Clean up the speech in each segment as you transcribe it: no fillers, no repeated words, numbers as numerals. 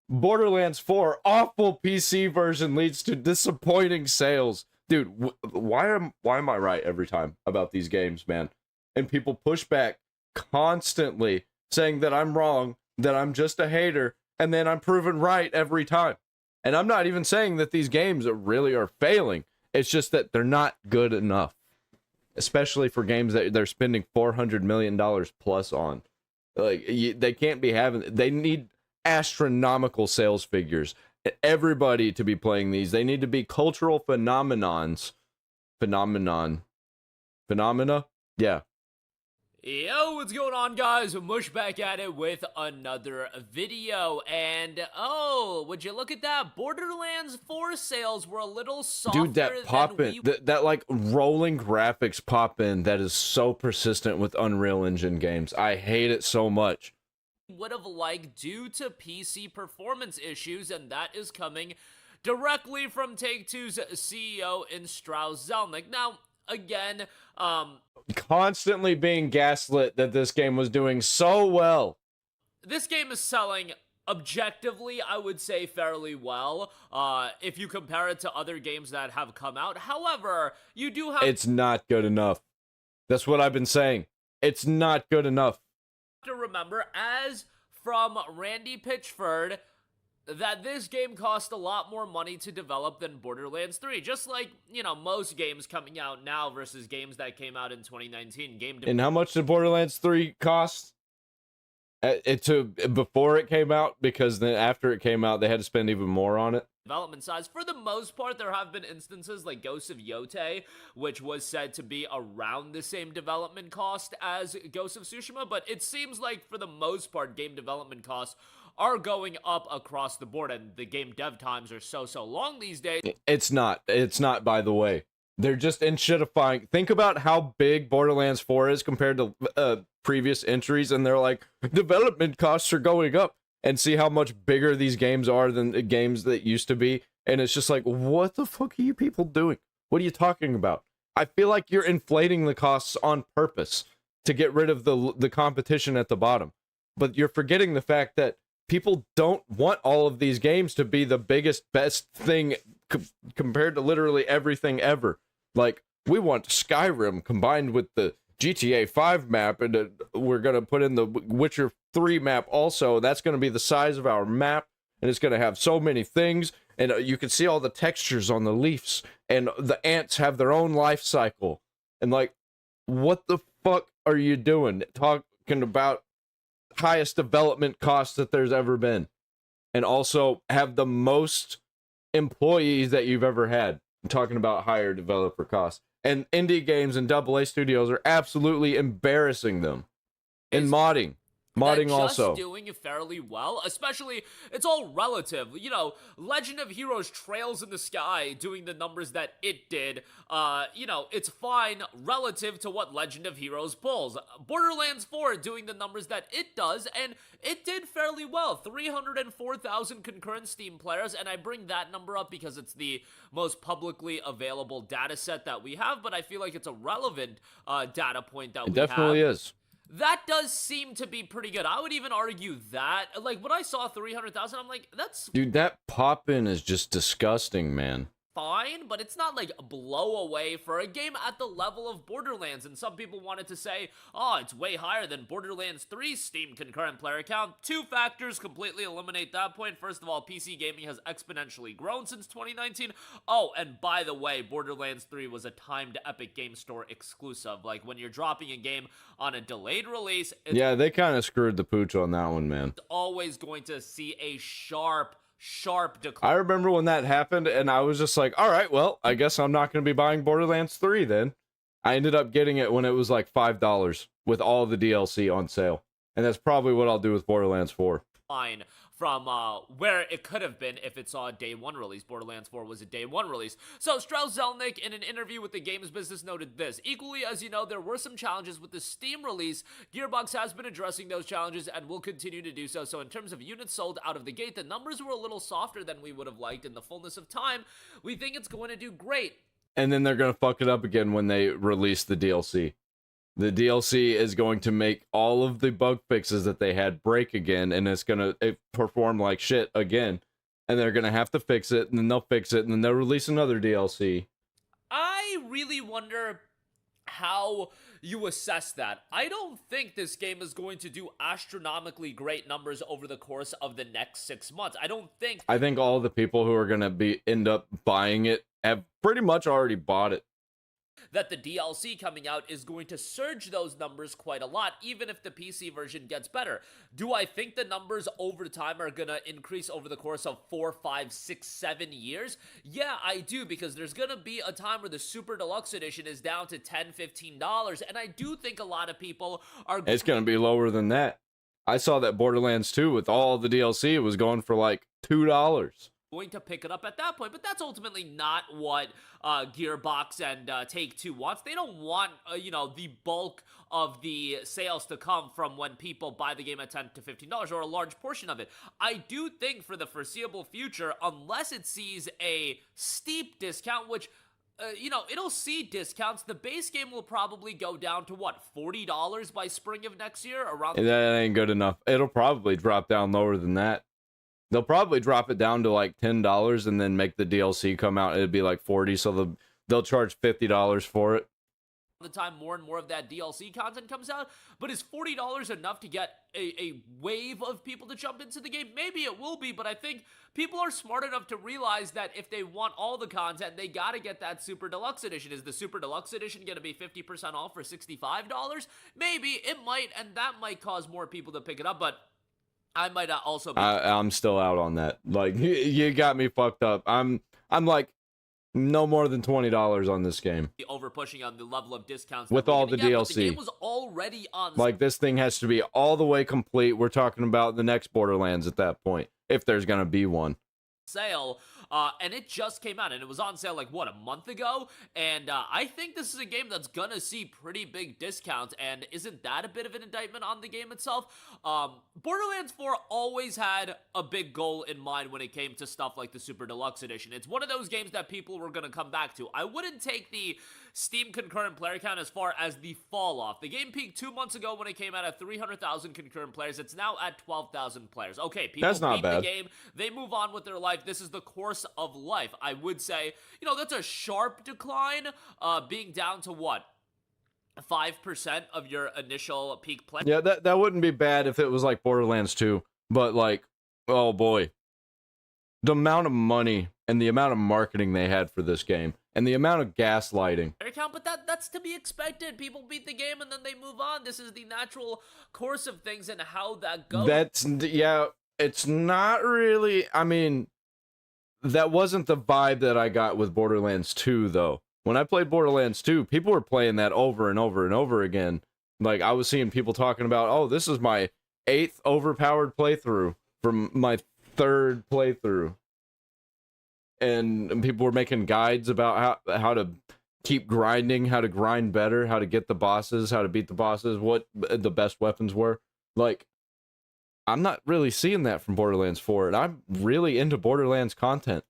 Borderlands 4 awful PC version leads to disappointing sales. Dude, why am I right every time about these games, man? And people push back constantly saying that I'm wrong, that I'm just a hater, and then I'm proven right every time. And I'm not even saying that these games really are failing. It's just that they're not good enough, especially for games that they're spending $400 million plus on. Like, they can't be having, they need astronomical sales figures. Everybody to be playing these. They need to be cultural phenomena. Yeah. Yo, what's going on, guys? Mush back at it with another video, and oh, would you look at that? Borderlands 4 sales were a little softer Dude, that pop in, that like rolling graphics pop in, that is so persistent with Unreal Engine games. I hate it so much. Would have liked due to PC performance issues, and that is coming directly from Take-Two's CEO in Strauss Zelnick. Now, again, constantly being gaslit that this game was doing so well. This game is selling objectively, I would say, fairly well, if you compare it to other games that have come out. However, you do have... It's not good enough. That's what I've been saying. It's not good enough. To remember, as from Randy Pitchford, that this game cost a lot more money to develop than Borderlands 3. Just like, you know, most games coming out now versus games that came out in 2019. And how much did Borderlands 3 cost? Before it came out, because then after it came out, they had to spend even more on it. Development size. For the most part, there have been instances like Ghost of Yote, which was said to be around the same development cost as Ghost of Tsushima, but it seems like for the most part, game development costs are going up across the board, and the game dev times are so long these days. It's not, by the way. They're just enshittifying. Think about how big Borderlands 4 is compared to previous entries, and they're like, development costs are going up. And see how much bigger these games are than the games that used to be. And it's just like, what the fuck are you people doing? What are you talking about? I feel like you're inflating the costs on purpose to get rid of the competition at the bottom. But you're forgetting the fact that people don't want all of these games to be the biggest, best thing compared to literally everything ever. Like, we want Skyrim combined with the GTA 5 map, and we're going to put in the Witcher 3 map also. That's going to be the size of our map, and it's going to have so many things, and you can see all the textures on the leaves, and the ants have their own life cycle. And like, what the fuck are you doing? Talking about highest development costs that there's ever been, and also have the most employees that you've ever had. I'm talking about higher developer costs. And indie games and AA studios are absolutely embarrassing them. And modding also doing fairly well, especially, it's all relative. You know, Legend of Heroes Trails in the Sky doing the numbers that it did, you know, it's fine relative to what Legend of Heroes pulls. Borderlands 4 doing the numbers that it does, and it did fairly well. 304,000 concurrent Steam players, and I bring that number up because it's the most publicly available data set that we have, but I feel like it's a relevant data point that we have. It definitely is. That does seem to be pretty good. I would even argue that, like, when I saw 300,000, I'm like, that's... Dude, that pop-in is just disgusting, man. Fine, but it's not like a blow away for a game at the level of Borderlands. And some people wanted to say, oh, it's way higher than Borderlands 3's Steam concurrent player count. Two factors completely eliminate that point. First of all, PC gaming has exponentially grown since 2019. Oh, and by the way, Borderlands 3 was a timed Epic Game Store exclusive. Like, when you're dropping a game on a delayed release... Yeah, they kind of screwed the pooch on that one, man. It's always going to see a sharp decline. I remember when that happened, and I was just like, all right, well, I guess I'm not going to be buying Borderlands 3 then. I ended up getting it when it was like $5 with all the DLC on sale. And that's probably what I'll do with Borderlands 4. Fine. From where it could have been if it saw a day one release. Borderlands 4 was a day one release. So Strauss Zelnick, in an interview with the Games Business, noted this: equally, as you know, there were some challenges with the Steam release. Gearbox has been addressing those challenges and will continue to do so. So in terms of units sold out of the gate, the numbers were a little softer than we would have liked. In the fullness of time, we think it's going to do great. And then they're going to fuck it up again when they release the DLC. The DLC is going to make all of the bug fixes that they had break again, and it's going to perform like shit again. And they're going to have to fix it, and then they'll fix it, and then they'll release another DLC. I really wonder how you assess that. I don't think this game is going to do astronomically great numbers over the course of the next 6 months. I think all the people who are going to end up buying it have pretty much already bought it. That the DLC coming out is going to surge those numbers quite a lot, even if the PC version gets better. Do I think the numbers over time are gonna increase over the course of 4, 5, 6, 7 years? Yeah, I do, because there's gonna be a time where the Super Deluxe Edition is down to $10, $15, and I do think a lot of people are... It's gonna be lower than that. I saw that Borderlands 2 with all the DLC was going for like $2. Going to pick it up at that point, but that's ultimately not what Gearbox and Take-Two wants. They don't want, the bulk of the sales to come from when people buy the game at $10 to $15, or a large portion of it. I do think for the foreseeable future, unless it sees a steep discount, which... it'll see discounts. The base game will probably go down to, what, $40 by spring of next year? That ain't good enough. It'll probably drop down lower than that. They'll probably drop it down to like $10 and then make the DLC come out. It'd be like $40, so they'll charge $50 for it. The time more and more of that DLC content comes out, but is $40 enough to get a wave of people to jump into the game? Maybe it will be, but I think people are smart enough to realize that if they want all the content, they gotta get that Super Deluxe Edition. Is the Super Deluxe Edition gonna be 50% off for $65? Maybe it might, and that might cause more people to pick it up, but I might also be... I'm still out on that. Like, you got me fucked up. I'm like no more than $20 on this game. Over pushing on the level of discounts with all the DLC. The game was already on. Like, this thing has to be all the way complete. We're talking about the next Borderlands at that point, if there's gonna be one. Sale, and it just came out, and it was on sale like, what, a month ago? And I think this is a game that's gonna see pretty big discounts, and isn't that a bit of an indictment on the game itself? Borderlands 4 always had a big goal in mind when it came to stuff like the Super Deluxe Edition. It's one of those games that people were gonna come back to. I wouldn't take the Steam concurrent player count as far as the fall off. The game peaked 2 months ago when it came out at 300,000 concurrent players. It's now at 12,000 players. Okay, people that's not beat bad. The game, they move on with their life. This is the course of life. I would say, that's a sharp decline, being down to what? 5% of your initial peak play. Yeah, that wouldn't be bad if it was like Borderlands 2, but like, oh boy. The amount of money and the amount of marketing they had for this game and the amount of gaslighting. But that's to be expected. People beat the game and then they move on. This is the natural course of things and how that goes. It's not really, I mean, that wasn't the vibe that I got with Borderlands 2, though. When I played Borderlands 2, people were playing that over and over and over again. Like, I was seeing people talking about, oh, this is my 8th overpowered playthrough from my 3rd playthrough. And people were making guides about how to keep grinding, how to grind better, how to get the bosses, how to beat the bosses, what the best weapons were. Like, I'm not really seeing that from Borderlands 4, and I'm really into Borderlands content.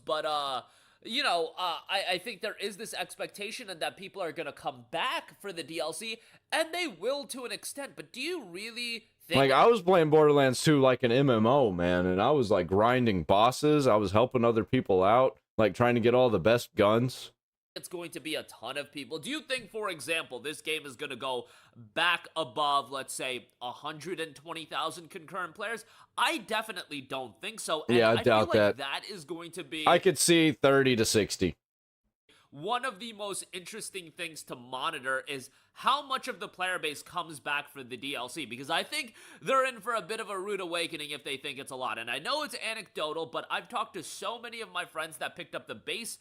But, I think there is this expectation and that people are going to come back for the DLC, and they will to an extent, but do you really think... Like, I was playing Borderlands 2 like an MMO, man, and I was, like, grinding bosses, I was helping other people out, like, trying to get all the best guns. It's going to be a ton of people. Do you think, for example, this game is going to go back above, let's say, 120,000 concurrent players? I definitely don't think so. And yeah, I doubt feel that. like that is going to be... I could see 30 to 60. One of the most interesting things to monitor is how much of the player base comes back for the DLC, because I think they're in for a bit of a rude awakening if they think it's a lot. And I know it's anecdotal, but I've talked to so many of my friends that picked up the base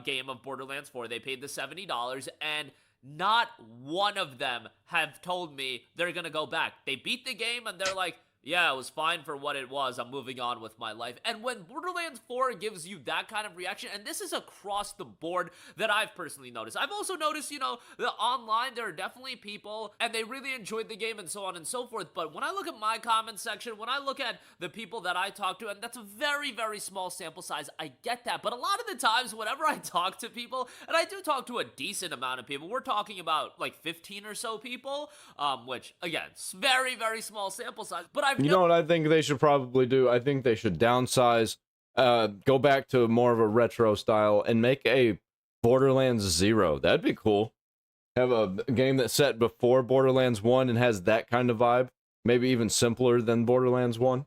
game of Borderlands 4. They paid the $70, and not one of them have told me they're gonna go back. They beat the game, and they're like, Yeah, it was fine for what it was. I'm moving on with my life. And when Borderlands 4 gives you that kind of reaction, and this is across the board that I've personally noticed. I've also noticed, that online there are definitely people and they really enjoyed the game and so on and so forth. But when I look at my comment section, when I look at the people that I talk to, and that's a very, very small sample size, I get that. But a lot of the times, whenever I talk to people, and I do talk to a decent amount of people, we're talking about like 15 or so people, which again, it's very, very small sample size. But I've You know what I think they should probably do? I think they should downsize, go back to more of a retro style, and make a Borderlands 0. That'd be cool. Have a game that's set before Borderlands 1 and has that kind of vibe. Maybe even simpler than Borderlands 1.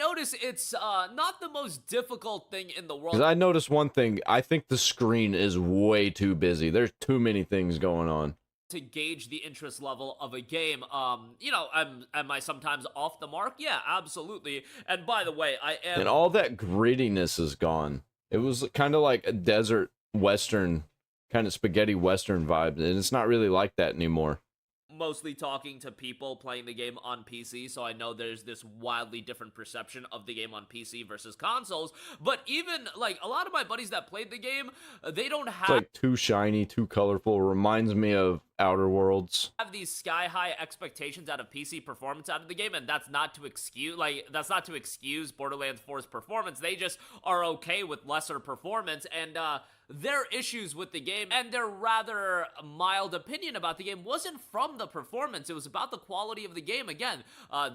notice it's not the most difficult thing in the world. Because I noticed one thing. I think the screen is way too busy. There's too many things going on. To gauge the interest level of a game. Am I sometimes off the mark? Yeah, absolutely. And by the way, I am. And all that grittiness is gone. It was kind of like a desert western, kind of spaghetti western vibe, and it's not really like that anymore. Mostly talking to people playing the game on PC, so I know there's this wildly different perception of the game on PC versus consoles. But even like a lot of my buddies that played the game, they don't have It's like too shiny, too colorful. Reminds me of Outer Worlds. Have these sky high expectations out of PC performance out of the game, and that's not to excuse Borderlands 4's performance. They just are okay with lesser performance, and their issues with the game and their rather mild opinion about the game wasn't from the performance. It was about the quality of the game. Again,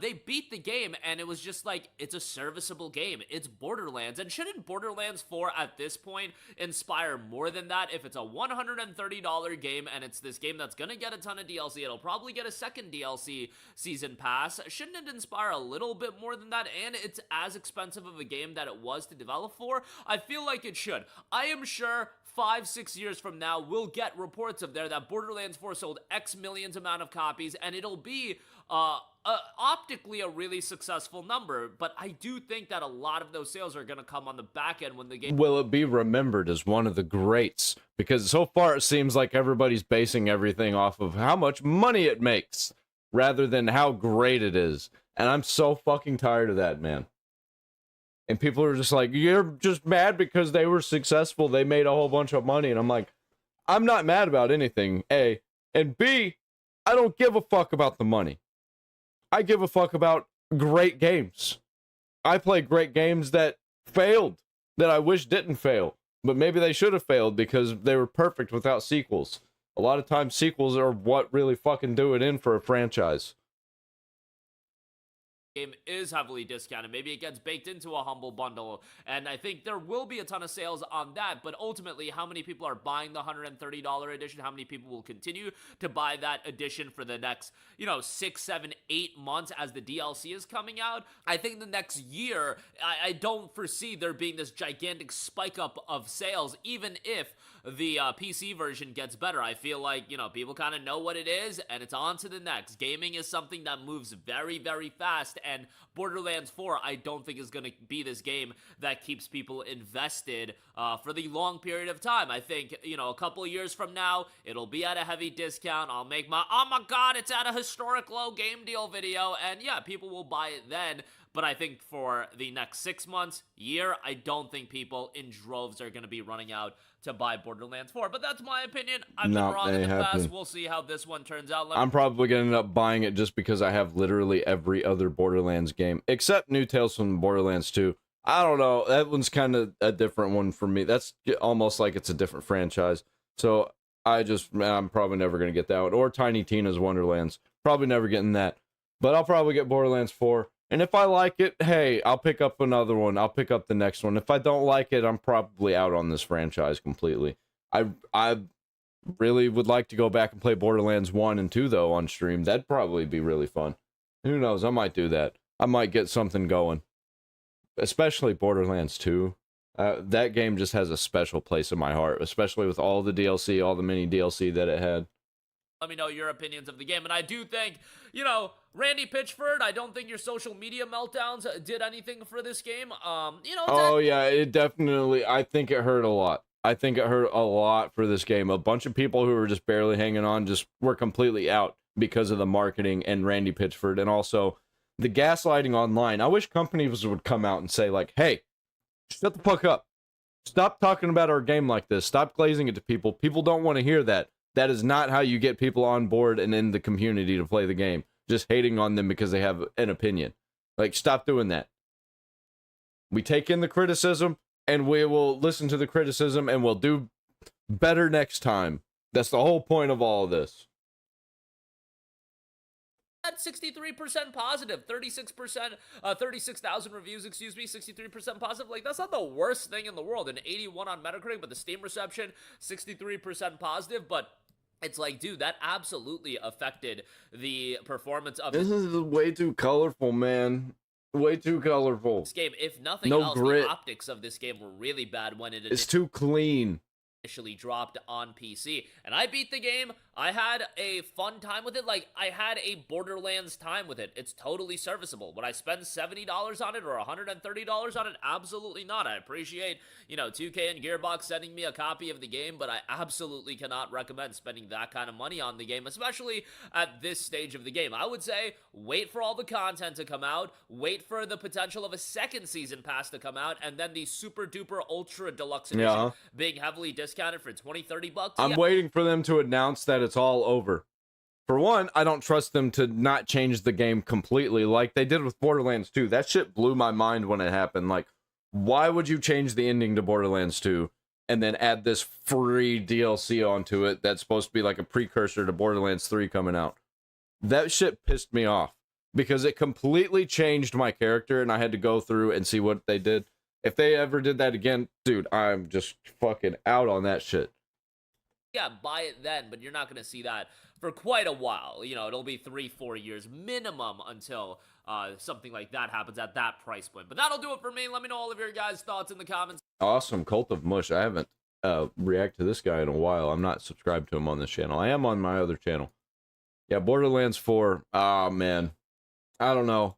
they beat the game, and it was just like, it's a serviceable game. It's Borderlands, and shouldn't Borderlands 4 at this point inspire more than that? If it's a $130 game and it's this game that's gonna get a ton of DLC, it'll probably get a second DLC season pass. Shouldn't it inspire a little bit more than that? And it's as expensive of a game that it was to develop for. I feel like it should. I am sure 5-6 years from now, we'll get reports of there that Borderlands 4 sold X millions amount of copies, and it'll be optically a really successful number. But I do think that a lot of those sales are going to come on the back end when the game. Will it be remembered as one of the greats? Because so far it seems like everybody's basing everything off of how much money it makes rather than how great it is. And I'm so fucking tired of that, man. And people are just like, you're just mad because they were successful. They made a whole bunch of money. And I'm like, I'm not mad about anything, A. And B, I don't give a fuck about the money. I give a fuck about great games. I play great games that failed, that I wish didn't fail. But maybe they should have failed because they were perfect without sequels. A lot of times sequels are what really fucking do it in for a franchise. Game is heavily discounted. Maybe it gets baked into a humble bundle, and I think there will be a ton of sales on that. But ultimately, how many people are buying the $130 edition? How many people will continue to buy that edition for the next 6, 7, 8 months as the DLC is coming out? I think the next year, I don't foresee there being this gigantic spike up of sales, even if the PC version gets better. I feel like people kind of know what it is, and it's on to the next. Gaming is something that moves very, very fast, and Borderlands 4 I don't think is going to be this game that keeps people invested for the long period of time. I think a couple of years from now it'll be at a heavy discount. I'll make my oh my god it's at a historic low game deal video, and yeah, people will buy it then. But I think for the next 6 months, year, I don't think people in droves are going to be running out to buy Borderlands 4. But that's my opinion. I've been wrong in the past. We'll see how this one turns out. I'm probably going to end up buying it just because I have literally every other Borderlands game, except New Tales from Borderlands 2. I don't know. That one's kind of a different one for me. That's almost like it's a different franchise. So I'm probably never going to get that one. Or Tiny Tina's Wonderlands. Probably never getting that. But I'll probably get Borderlands 4. And if I like it, hey, I'll pick up another one. I'll pick up the next one. If I don't like it, I'm probably out on this franchise completely. I really would like to go back and play Borderlands 1 and 2, though, on stream. That'd probably be really fun. Who knows? I might do that. I might get something going. Especially Borderlands 2. That game just has a special place in my heart, especially with all the DLC, all the mini DLC that it had. Let me know your opinions of the game. And I do think, Randy Pitchford, I don't think your social media meltdowns did anything for this game. Yeah, it definitely, I think it hurt a lot. I think it hurt a lot for this game. A bunch of people who were just barely hanging on just were completely out because of the marketing and Randy Pitchford. And also, the gaslighting online. I wish companies would come out and say, like, hey, shut the fuck up. Stop talking about our game like this. Stop glazing it to people. People don't want to hear that. That is not how you get people on board and in the community to play the game. Just hating on them because they have an opinion. Like, stop doing that. We take in the criticism, and we will listen to the criticism, and we'll do better next time. That's the whole point of all of this. At 63% positive, 36%, 36,000 reviews, 63% positive. Like, that's not the worst thing in the world. An 81 on Metacritic, but the Steam reception, 63% positive. But it's like, dude, that absolutely affected the performance of this. Is way too colorful, man. Way too colorful. This game, if nothing else, grit. The optics of this game were really bad when it's too clean. Initially dropped on PC, and I beat the game. I had a fun time with it. Like, I had a Borderlands time with it. It's totally serviceable. Would I spend $70 on it or $130 on it? Absolutely not. I appreciate, 2K and Gearbox sending me a copy of the game, but I absolutely cannot recommend spending that kind of money on the game, especially at this stage of the game. I would say wait for all the content to come out, wait for the potential of a second season pass to come out, and then the super duper ultra deluxe edition being heavily discounted for $20-$30. I'm waiting for them to announce that it's all over. For one, I don't trust them to not change the game completely like they did with Borderlands 2. That shit blew my mind when it happened. Like, why would you change the ending to Borderlands 2 and then add this free DLC onto it that's supposed to be like a precursor to Borderlands 3 coming out? That shit pissed me off because it completely changed my character, and I had to go through and see what they did. If they ever did that again, dude, I'm just fucking out on that shit. Yeah, buy it then, but you're not going to see that for quite a while. It'll be 3-4 years minimum until something like that happens at that price point. But that'll do it for me. Let me know all of your guys' thoughts in the comments. Awesome. Cult of Mush. I haven't reacted to this guy in a while. I'm not subscribed to him on this channel. I am on my other channel. Yeah, Borderlands 4. Oh, man. I don't know.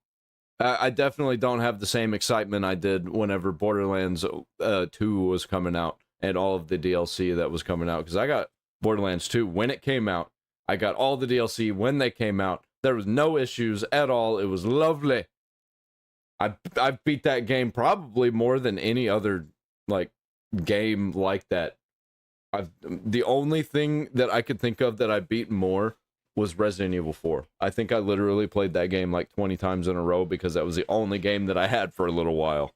I definitely don't have the same excitement I did whenever Borderlands 2 was coming out and all of the DLC that was coming out, because I got Borderlands 2 when it came out. I got all the DLC when they came out. There was no issues at all. It was lovely. I beat that game probably more than any other like game like that. The only thing that I could think of that I beat more was Resident Evil 4. I think I literally played that game like 20 times in a row because that was the only game that I had for a little while.